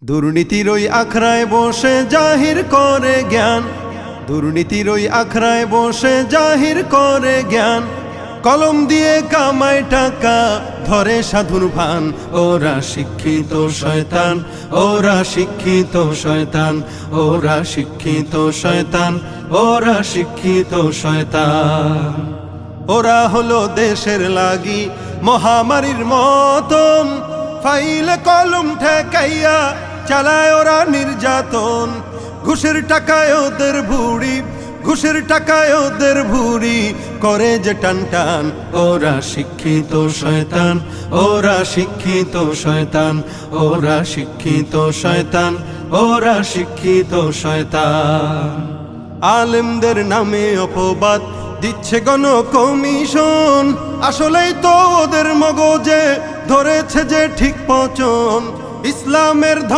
দুর্নীতির ওই আখড়ায় বসে জাহির করে জ্ঞান, দুর্নীতির ওই আখড়ায় বসে জাহির করে জ্ঞান। কলম দিয়ে কামায় টাকা ধরে সাধুর ভান, ওরা শিক্ষিত শয়তান, ওরা শিক্ষিত শয়তান, ওরা শিক্ষিত শয়তান, ওরা শিক্ষিত শয়তান। ওরা হলো দেশের লাগি মহামারীর মতন, ফাইলে কলম ঠেকাইয়া চালায় ওরা নির্যাতন। ঘুষের টাকায় ওদের ভুড়ি, ঘুষের টাকায় ওদের ভুড়ি করে যে টান টান। ওরা শিক্ষিত শয়তান, ওরা শিক্ষিত শয়তান, ওরা শিক্ষিত শয়তান, ওরা শিক্ষিত শয়তান। আলেমদের নামে অপবাদ দিচ্ছে গণ কমিশন, আসলেই তো ওদের মগজে ধরেছে যে ঠিক পচন। ইসলামের